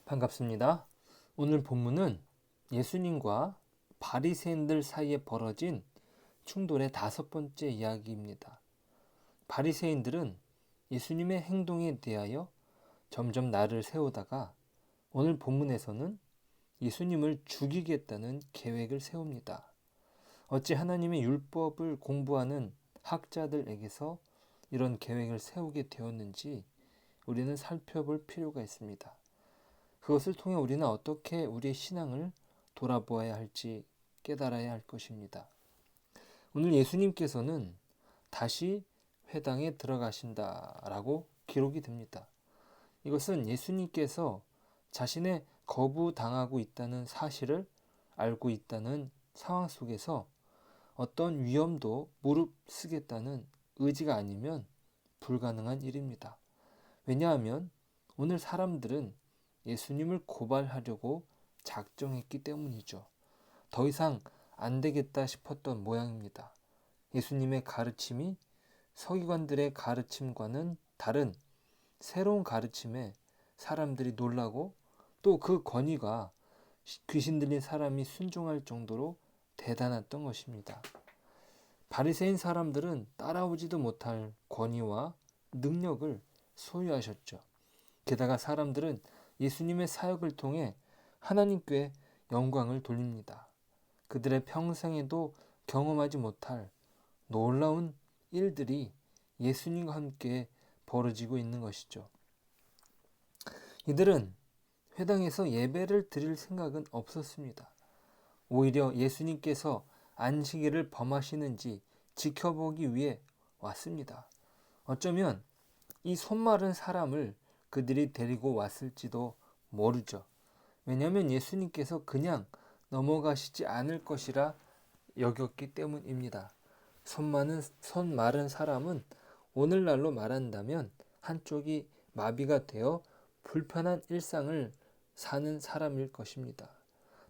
반갑습니다. 오늘 본문은 예수님과 바리새인들 사이에 벌어진 충돌의 5번째 이야기입니다. 바리새인들은 예수님의 행동에 대하여 점점 날을 세우다가 오늘 본문에서는 예수님을 죽이겠다는 계획을 세웁니다. 어찌 하나님의 율법을 공부하는 학자들에게서 이런 계획을 세우게 되었는지 우리는 살펴볼 필요가 있습니다. 그것을 통해 우리는 어떻게 우리의 신앙을 돌아보아야 할지 깨달아야 할 것입니다. 오늘 예수님께서는 다시 회당에 들어가신다라고 기록이 됩니다. 이것은 예수님께서 자신의 거부당하고 있다는 사실을 알고 있다는 상황 속에서 어떤 위험도 무릅쓰겠다는 의지가 아니면 불가능한 일입니다. 왜냐하면 오늘 사람들은 예수님을 고발하려고 작정했기 때문이죠. 더 이상 안 되겠다 싶었던 모양입니다. 예수님의 가르침이 서기관들의 가르침과는 다른 새로운 가르침에 사람들이 놀라고 또 그 권위가 귀신 들린 사람이 순종할 정도로 대단했던 것입니다. 바리새인 사람들은 따라오지도 못할 권위와 능력을 소유하셨죠. 게다가 사람들은 예수님의 사역을 통해 하나님께 영광을 돌립니다. 그들의 평생에도 경험하지 못할 놀라운 일들이 예수님과 함께 벌어지고 있는 것이죠. 이들은 회당에서 예배를 드릴 생각은 없었습니다. 오히려 예수님께서 안식일을 범하시는지 지켜보기 위해 왔습니다. 어쩌면 이 손마른 사람을 그들이 데리고 왔을지도 모르죠. 왜냐하면 예수님께서 그냥 넘어가시지 않을 것이라 여겼기 때문입니다. 손 마른 사람은 오늘날로 말한다면 한쪽이 마비가 되어 불편한 일상을 사는 사람일 것입니다.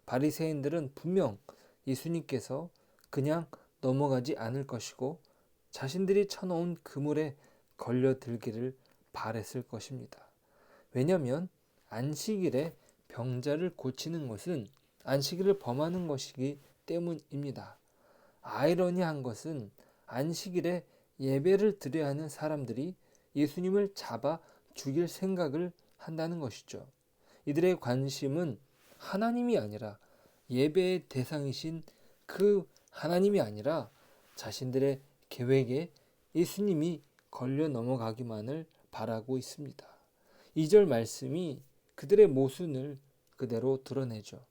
바리새인들은 분명 예수님께서 그냥 넘어가지 않을 것이고 자신들이 쳐놓은 그물에 걸려들기를 바랬을 것입니다. 왜냐하면 안식일에 병자를 고치는 것은 안식일을 범하는 것이기 때문입니다. 아이러니한 것은 안식일에 예배를 드려야 하는 사람들이 예수님을 잡아 죽일 생각을 한다는 것이죠. 이들의 관심은 하나님이 아니라 예배의 대상이신 그 하나님이 아니라 자신들의 계획에 예수님이 걸려 넘어가기만을 바라고 있습니다. 2절 말씀이 그들의 모순을 그대로 드러내죠.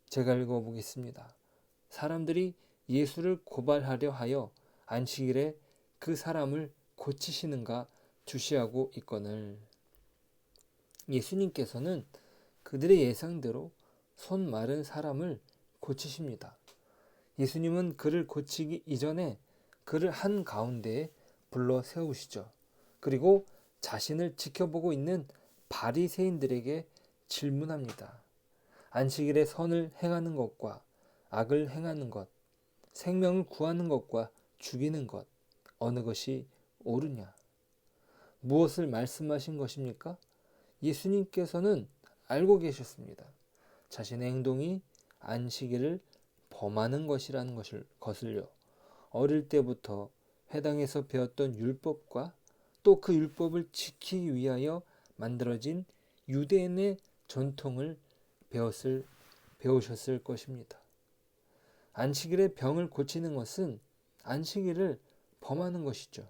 제가 읽어보겠습니다. 사람들이 예수를 고발하려 하여 안식일에 그 사람을 고치시는가 주시하고 있거늘. 예수님께서는 그들의 예상대로 손 마른 사람을 고치십니다. 예수님은 그를 고치기 이전에 그를 한가운데에 불러 세우시죠. 그리고 자신을 지켜보고 있는 바리새인들에게 질문합니다. 안식일에 선을 행하는 것과 악을 행하는 것, 생명을 구하는 것과 죽이는 것, 어느 것이 옳으냐? 무엇을 말씀하신 것입니까? 예수님께서는 알고 계셨습니다. 자신의 행동이 안식일을 범하는 것이라는 것을요. 어릴 때부터 회당에서 배웠던 율법과 또 그 율법을 지키기 위하여 만들어진 유대인의 전통을 배우셨을 것입니다. 안식일에 병을 고치는 것은 안식일을 범하는 것이죠.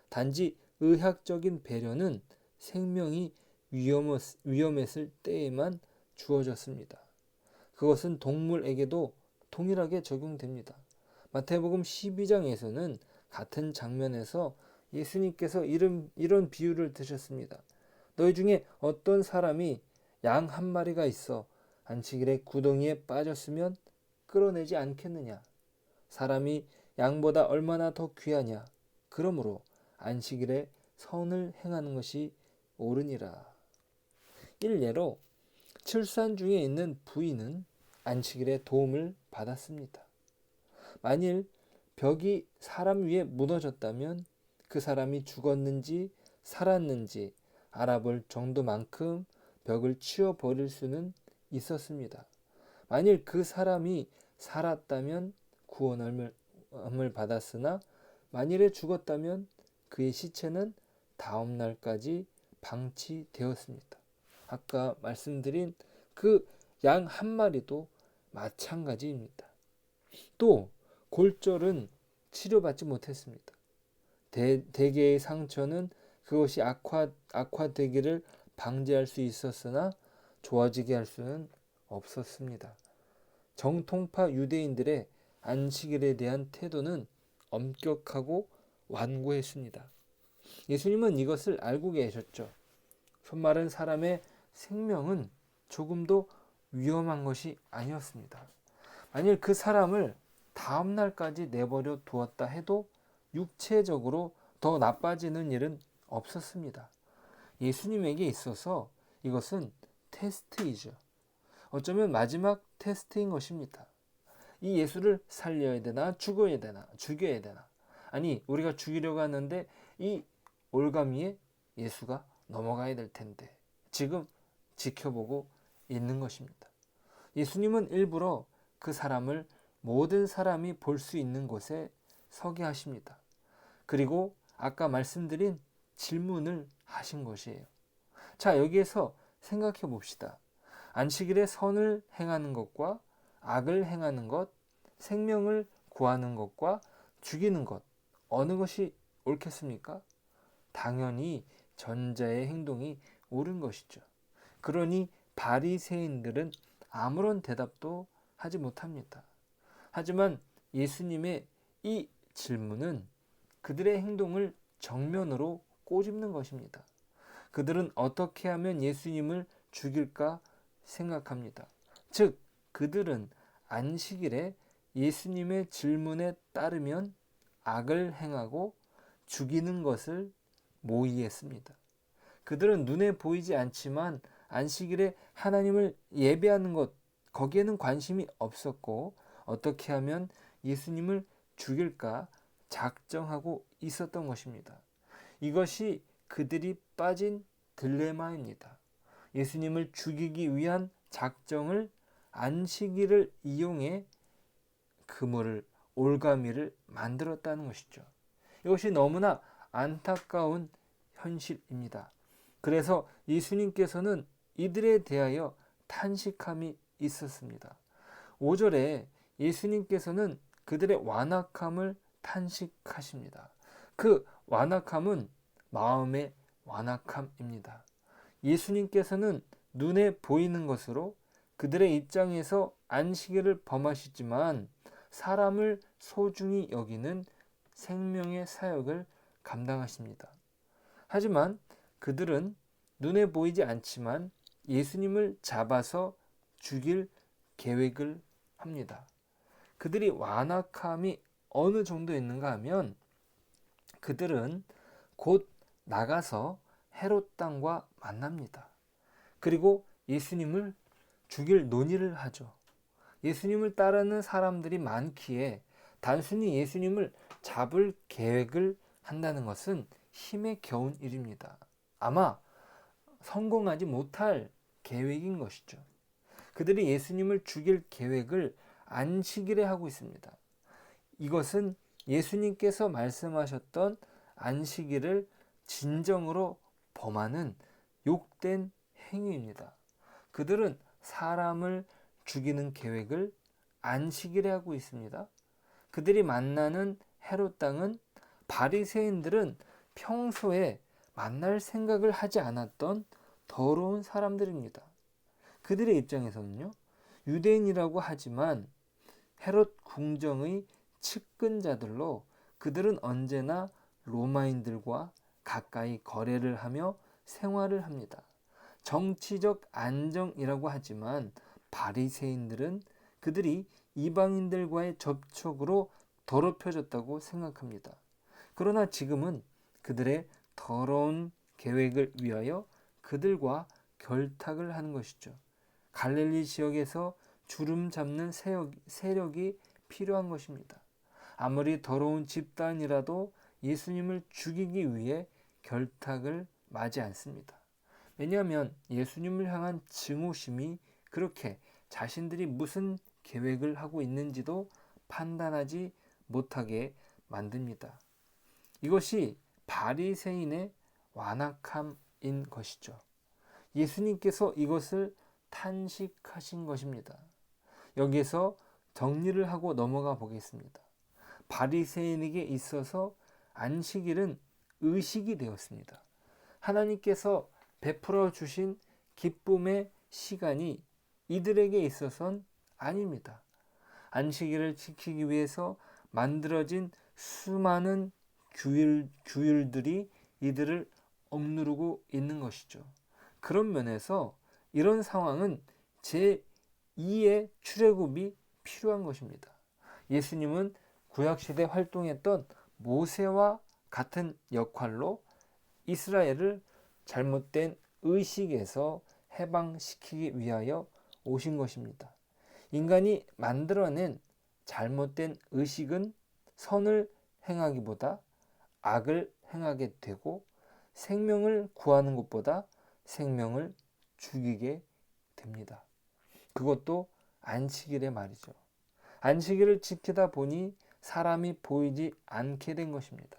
단지 의학적인 배려는 생명이 위험했을 때에만 주어졌습니다. 그것은 동물에게도 동일하게 적용됩니다. 마태복음 12장에서는 같은 장면에서 예수님께서 이런 비유를 드셨습니다. 너희 중에 어떤 사람이 양 한 마리가 있어 안식일에 구덩이에 빠졌으면 끌어내지 않겠느냐? 사람이 양보다 얼마나 더 귀하냐? 그러므로 안식일에 선을 행하는 것이 옳으니라. 일례로 출산 중에 있는 부인은 안식일에 도움을 받았습니다. 만일 벽이 사람 위에 무너졌다면 그 사람이 죽었는지 살았는지 알아볼 정도만큼 벽을 치워버릴 수는 있었습니다. 만일 그 사람이 살았다면 구원을 받았으나 만일에 죽었다면 그의 시체는 다음 날까지 방치되었습니다. 아까 말씀드린 그 양 한 마리도 마찬가지입니다. 또 골절은 치료받지 못했습니다. 대개의 상처는 그것이 악화되기를 방지할 수 있었으나 좋아지게 할 수는 없었습니다. 정통파 유대인들의 안식일에 대한 태도는 엄격하고 완고했습니다. 예수님은 이것을 알고 계셨죠. 손마른 사람의 생명은 조금도 위험한 것이 아니었습니다. 만일 그 사람을 다음 날까지 내버려 두었다 해도 육체적으로 더 나빠지는 일은 없었습니다. 예수님에게 있어서 이것은 테스트이죠. 어쩌면 마지막 테스트인 것입니다. 이 예수를 살려야 되나 죽여야 되나. 아니 우리가 죽이려고 하는데 이 올가미에 예수가 넘어가야 될 텐데 지금 지켜보고 있는 것입니다. 예수님은 일부러 그 사람을 모든 사람이 볼 수 있는 곳에 서게 하십니다. 그리고 아까 말씀드린 질문을 하신 것이에요. 자, 여기에서 생각해 봅시다. 안식일에 선을 행하는 것과 악을 행하는 것, 생명을 구하는 것과 죽이는 것, 어느 것이 옳겠습니까? 당연히 전자의 행동이 옳은 것이죠. 그러니 바리새인들은 아무런 대답도 하지 못합니다. 하지만 예수님의 이 질문은 그들의 행동을 정면으로 꼬집는 것입니다. 그들은 어떻게 하면 예수님을 죽일까 생각합니다. 즉, 그들은 안식일에 예수님의 질문에 따르면 악을 행하고 죽이는 것을 모의했습니다. 그들은 눈에 보이지 않지만 안식일에 하나님을 예배하는 것, 거기에는 관심이 없었고 어떻게 하면 예수님을 죽일까 작정하고 있었던 것입니다. 이것이 그들이 빠진 딜레마입니다. 예수님을 죽이기 위한 작정을 안식일을 이용해 그물을 올가미를 만들었다는 것이죠. 이것이 너무나 안타까운 현실입니다. 그래서 예수님께서는 이들에 대하여 탄식함이 있었습니다. 5절에 예수님께서는 그들의 완악함을 탄식하십니다. 그 완악함은 마음의 완악함입니다. 예수님께서는 눈에 보이는 것으로 그들의 입장에서 안식일을 범하시지만 사람을 소중히 여기는 생명의 사역을 감당하십니다. 하지만 그들은 눈에 보이지 않지만 예수님을 잡아서 죽일 계획을 합니다. 그들이 완악함이 어느 정도 있는가 하면 그들은 곧 나가서 헤롯 왕과 만납니다. 그리고 예수님을 죽일 논의를 하죠. 예수님을 따르는 사람들이 많기에 단순히 예수님을 잡을 계획을 한다는 것은 힘에 겨운 일입니다. 아마 성공하지 못할 계획인 것이죠. 그들이 예수님을 죽일 계획을 안식일에 하고 있습니다. 이것은 예수님께서 말씀하셨던 안식일을 진정으로 범하는 욕된 행위입니다. 그들은 사람을 죽이는 계획을 안식일에 하고 있습니다. 그들이 만나는 헤롯 왕은 바리새인들은 평소에 만날 생각을 하지 않았던 더러운 사람들입니다. 그들의 입장에서는요, 유대인이라고 하지만 헤롯 궁정의 측근자들로 그들은 언제나 로마인들과 가까이 거래를 하며 생활을 합니다. 정치적 안정이라고 하지만 바리새인들은 그들이 이방인들과의 접촉으로 더럽혀졌다고 생각합니다. 그러나 지금은 그들의 더러운 계획을 위하여 그들과 결탁을 하는 것이죠. 갈릴리 지역에서 주름 잡는 세력이 필요한 것입니다. 아무리 더러운 집단이라도 예수님을 죽이기 위해 결탁을 마지 않습니다. 왜냐하면 예수님을 향한 증오심이 그렇게 자신들이 무슨 계획을 하고 있는지도 판단하지 못하게 만듭니다. 이것이 바리새인의 완악함인 것이죠. 예수님께서 이것을 탄식하신 것입니다. 여기에서 정리를 하고 넘어가 보겠습니다. 바리새인에게 있어서 안식일은 의식이 되었습니다. 하나님께서 베풀어 주신 기쁨의 시간이 이들에게 있어서는 아닙니다. 안식일을 지키기 위해서 만들어진 수많은 규율들이 이들을 억누르고 있는 것이죠. 그런 면에서 이런 상황은 제2의 출애굽이 필요한 것입니다. 예수님은 구약시대 활동했던 모세와 같은 역할로 이스라엘을 잘못된 의식에서 해방시키기 위하여 오신 것입니다. 인간이 만들어낸 잘못된 의식은 선을 행하기보다 악을 행하게 되고 생명을 구하는 것보다 생명을 죽이게 됩니다. 그것도 안식일에 말이죠. 안식일을 지키다 보니 사람이 보이지 않게 된 것입니다.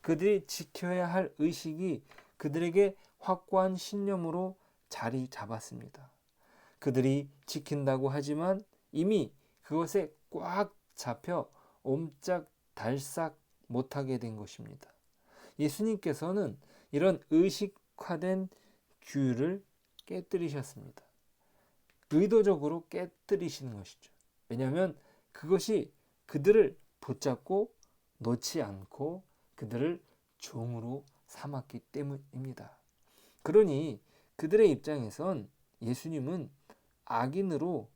그들이 지켜야 할 의식이 그들에게 확고한 신념으로 자리 잡았습니다. 그들이 지킨다고 하지만 이미 그것에 꽉 잡혀 옴짝달싹 못하게 된 것입니다. 예수님께서는 이런 의식화된 규율을 깨뜨리셨습니다. 의도적으로 깨뜨리시는 것이죠. 왜냐하면 그것이 그들을 붙잡고 놓지 않고 그들을 종으로 삼았기 때문입니다. 그러니 그들의 입장에선 예수님은 악인으로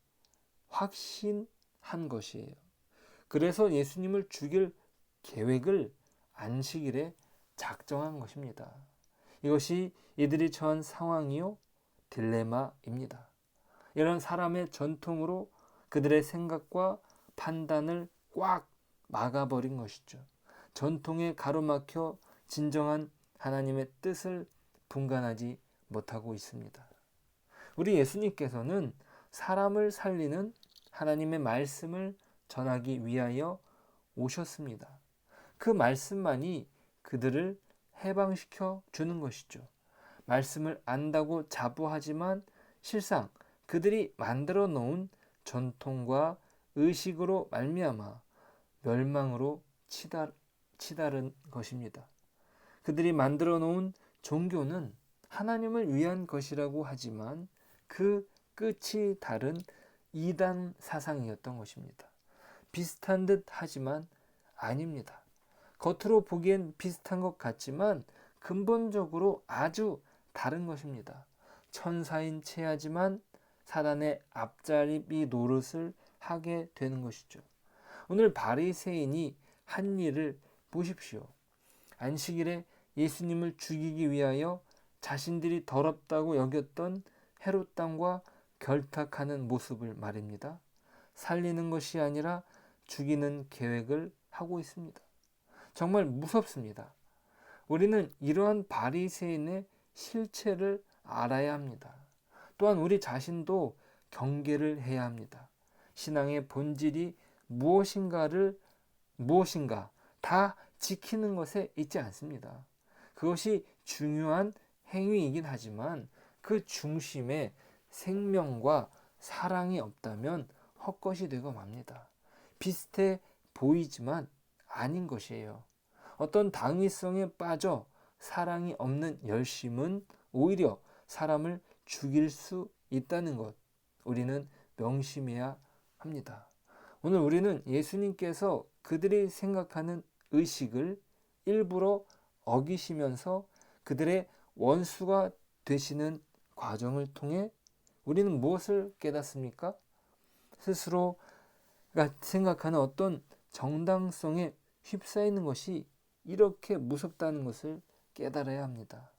확신한 것이에요. 그래서 예수님을 죽일 계획을 안식일에 작정한 것입니다. 이것이 이들이 처한 상황이요 딜레마입니다. 이런 사람의 전통으로 그들의 생각과 판단을 꽉 막아버린 것이죠. 전통에 가로막혀 진정한 하나님의 뜻을 분간하지 못하고 있습니다. 우리 예수님께서는 사람을 살리는 하나님의 말씀을 전하기 위하여 오셨습니다. 그 말씀만이 그들을 해방시켜 주는 것이죠. 말씀을 안다고 자부하지만 실상 그들이 만들어 놓은 전통과 의식으로 말미암아 멸망으로 치달은 것입니다. 그들이 만들어 놓은 종교는 하나님을 위한 것이라고 하지만 그 끝이 다른 이단 사상이었던 것입니다. 비슷한 듯 하지만 아닙니다. 겉으로 보기엔 비슷한 것 같지만 근본적으로 아주 다른 것입니다. 천사인 체하지만 사단의 앞자리 노릇을 하게 되는 것이죠. 오늘 바리새인이 한 일을 보십시오. 안식일에 예수님을 죽이기 위하여 자신들이 더럽다고 여겼던 헤롯 땅과 결탁하는 모습을 말입니다. 살리는 것이 아니라 죽이는 계획을 하고 있습니다. 정말 무섭습니다. 우리는 이러한 바리새인의 실체를 알아야 합니다. 또한 우리 자신도 경계를 해야 합니다. 신앙의 본질이 무엇인가 다 지키는 것에 있지 않습니다. 그것이 중요한 행위이긴 하지만 그 중심에 생명과 사랑이 없다면 헛것이 되고 맙니다. 비슷해 보이지만 아닌 것이에요. 어떤 당위성에 빠져 사랑이 없는 열심은 오히려 사람을 죽일 수 있다는 것, 우리는 명심해야 합니다. 오늘 우리는 예수님께서 그들이 생각하는 의식을 일부러 어기시면서 그들의 원수가 되시는 과정을 통해 우리는 무엇을 깨닫습니까? 스스로가 생각하는 어떤 정당성에 휩싸이는 것이 이렇게 무섭다는 것을 깨달아야 합니다.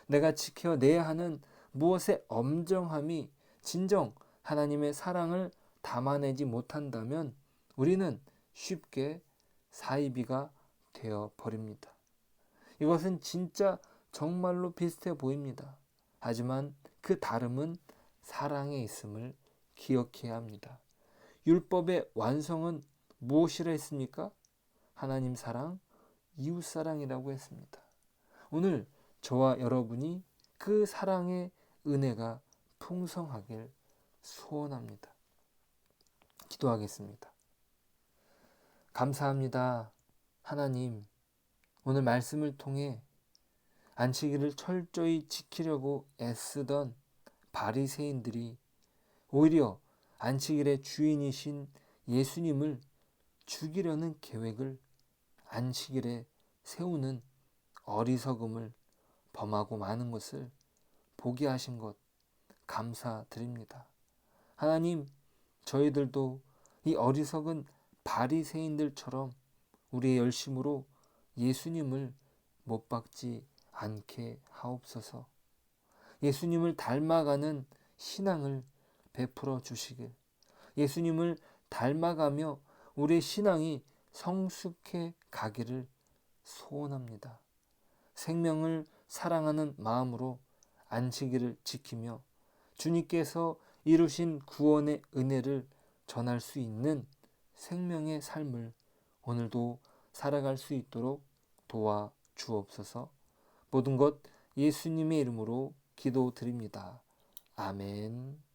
내가 지켜내야 하는 무엇의 엄정함이 진정 하나님의 사랑을 담아내지 못한다면 우리는 쉽게 사이비가 되어 버립니다. 이것은 진짜 정말로 비슷해 보입니다. 하지만 그 다름은 사랑에 있음을 기억해야 합니다. 율법의 완성은 무엇이라 했습니까? 하나님 사랑, 이웃 사랑이라고 했습니다. 오늘 저와 여러분이 그 사랑의 은혜가 풍성하길 소원합니다. 기도하겠습니다. 감사합니다. 하나님, 오늘 말씀을 통해 안식일을 철저히 지키려고 애쓰던 바리새인들이 오히려 안식일의 주인이신 예수님을 죽이려는 계획을 안식일에 세우는 어리석음을 범하고 마는 것을 보게 하신 것 감사드립니다. 하나님, 저희들도 이 어리석은 바리새인들처럼 우리의 열심으로 예수님을 못 박지 않게 하옵소서. 예수님을 닮아가는 신앙을 베풀어 주시길, 예수님을 닮아가며 우리의 신앙이 성숙해 가기를 소원합니다. 생명을 사랑하는 마음으로 안식일을 지키며 주님께서 이루신 구원의 은혜를 전할 수 있는 생명의 삶을 오늘도 살아갈 수 있도록 도와 주옵소서. 모든 것 예수님의 이름으로 기도드립니다. 아멘.